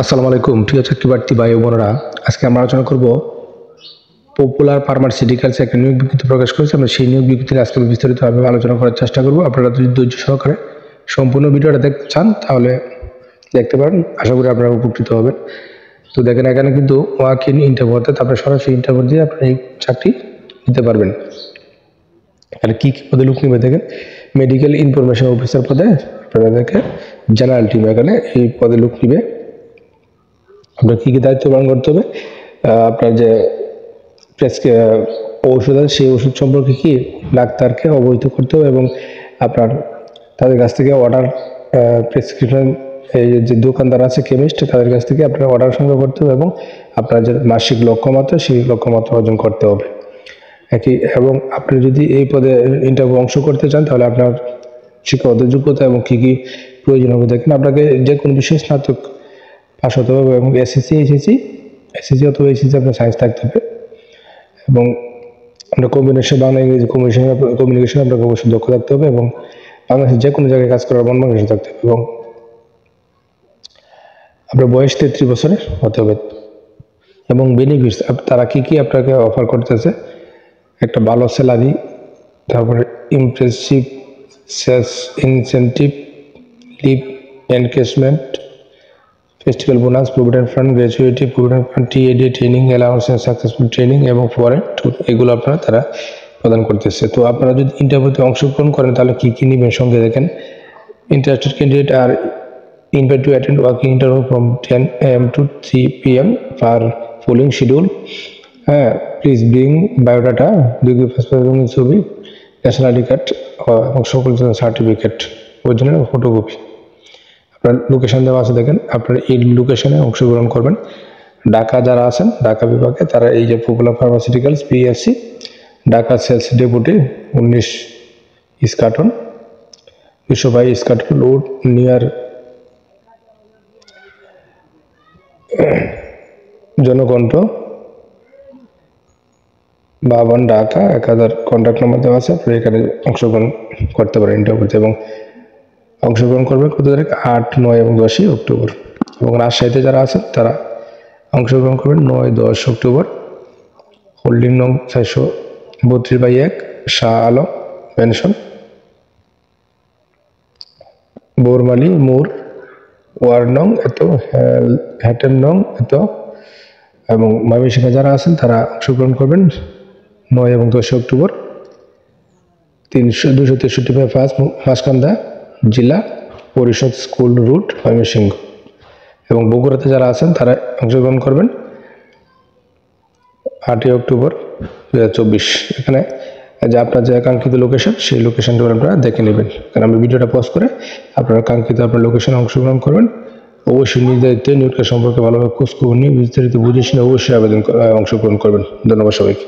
আসসালামু আলাইকুম প্রিয় চাকরিপ্রার্থী ভাই ও বোনেরা, আজকে আমরা আলোচনা করব পপুলার ফার্মাসিউটিক্যালস একটা নিয়োগ বিজ্ঞপ্তি প্রকাশ করেছে। আমরা সেই নিয়োগ বিজ্ঞপ্তিতে আজকে বিস্তারিতভাবে আলোচনা করার চেষ্টা করব। আপনারা যদি ধৈর্য সহকারে সম্পূর্ণ ভিডিওটা দেখতে চান তাহলে দেখতে পারেন, আশা করি আপনারা উপকৃত হবেন। তো দেখেন, এখানে কিন্তু ওয়াক ইন ইন্টারভিউ, অর্থাৎ আপনার সরাসরি ইন্টারভিউ দিয়ে আপনি এই চাকরি নিতে পারবেন। এখানে কী কী পদে লোক নেবে দেখেন, মেডিকেল ইনফরমেশন অফিসার পদে আপনাদেরকে জেনারেল টিম এখানে এই পদে লোক নিবে। আপনার কী কী দায়িত্ব পালন করতে হবে, আপনার যে ঔষধ আছে সেই ওষুধ সম্পর্কে কি ডাক্তারকে অবহিত করতে হবে এবং আপনার তাদের কাছ থেকে অর্ডার প্রেসক্রিপশন, এই যে দোকানদার আছে কেমিস্ট, তাদের কাছ থেকে আপনার অর্ডার সংগ্রহ করতে হবে এবং আপনার যে মাসিক লক্ষ্যমাত্রা সেই লক্ষ্যমাত্রা অর্জন করতে হবে একই। এবং আপনি যদি এই পদে ইন্টারভিউ অংশ করতে চান তাহলে আপনার শিক্ষাগত যোগ্যতা এবং কী কী প্রয়োজন হবে দেখেন, আপনাকে যে কোনো বিষয়ে স্নাতক পাস হতে হবে এবং এসএসসি অথবা এইচএসসি আপনার সায়েন্স থাকতে হবে এবং আপনার কম্বিনেশন বাংলা ইংরেজি কমিউনিকেশন আপনাকে অবশ্যই দক্ষ থাকতে হবে এবং বাংলাদেশের যে কোনো জায়গায় কাজ করার মন মানসিকতা থাকতে হবে এবং আপনার বয়স 33 বছরের হতে হবে। এবং বেনিফিটস তারা কী কী আপনাকে অফার করতেছে, একটা ভালো স্যালারি, তারপরে impressive sales incentive, leave encashment, festival bonus, provident fund, gratuity, provident fund, TAD, training allowance and successful training এবং ফরেন ট্যুর, এগুলো আপনারা তারা প্রদান করতেছে। তো আপনারা যদি ইন্টারভিউতে অংশগ্রহণ করেন তাহলে কী কী নেবেন সঙ্গে দেখেন, interested candidate are invited to attend working interview from 10 AM to 3 PM for following schedule. Please bring biodata, ছবি, ন্যাশনাল আইডি কার্ড এবং সকল সার্টিফিকেট, অরিজিনাল ফটোকপি। আপনার লোকেশন দেওয়া আছে দেখেন, আপনারা এই লোকেশনে অংশগ্রহণ করবেন। ঢাকা যারা আছেন, ঢাকা বিভাগে, তারা এই যে popular pharmaceuticals PSC Dhaka sales deputy 19 Eskaton 222 Eskaton road near Janakantha 52 Dhaka 1000 contact number দেওয়া আছে। আপনি এখানে অংশগ্রহণ করতে পারেন ইন্টারভিউতে এবং অংশগ্রহণ করবেন কত তারিখ, 8, 9 এবং 10 অক্টোবর। এবং রাজশাহীতে যারা আছেন তারা অংশগ্রহণ করবেন 9, 10 অক্টোবর। হোল্ডিং নং 432/1 শাহ আলম মেনশন, বোরমালি মোড়, ওয়ার্ড নং এত, হ্যাটেন নং এত। এবং ময়মনসিংহে যারা আছেন তারা অংশগ্রহণ করবেন 9 এবং 10 অক্টোবর। 263 মাসকান্দা জেলা পরিষদ স্কুল রুট ময়মনসিংহ। এবং বগুড়াতে যারা আছেন তারা অংশগ্রহণ করবেন 8 অক্টোবর 2024। এখানে যে আপনার যে কাঙ্ক্ষিত লোকেশন সেই লোকেশনটা আপনারা দেখে নেবেন, কারণ আমি ভিডিওটা পজ করে আপনারা কাঙ্ক্ষিত আপনার লোকেশনে অংশগ্রহণ করবেন। অবশ্যই নির্ধারিত নিয়োগের সম্পর্কে ভালোভাবে খোঁজ খবর নিয়ে বিস্তারিত বুঝে শুনে অবশ্যই অংশগ্রহণ করবেন। ধন্যবাদ সবাইকে।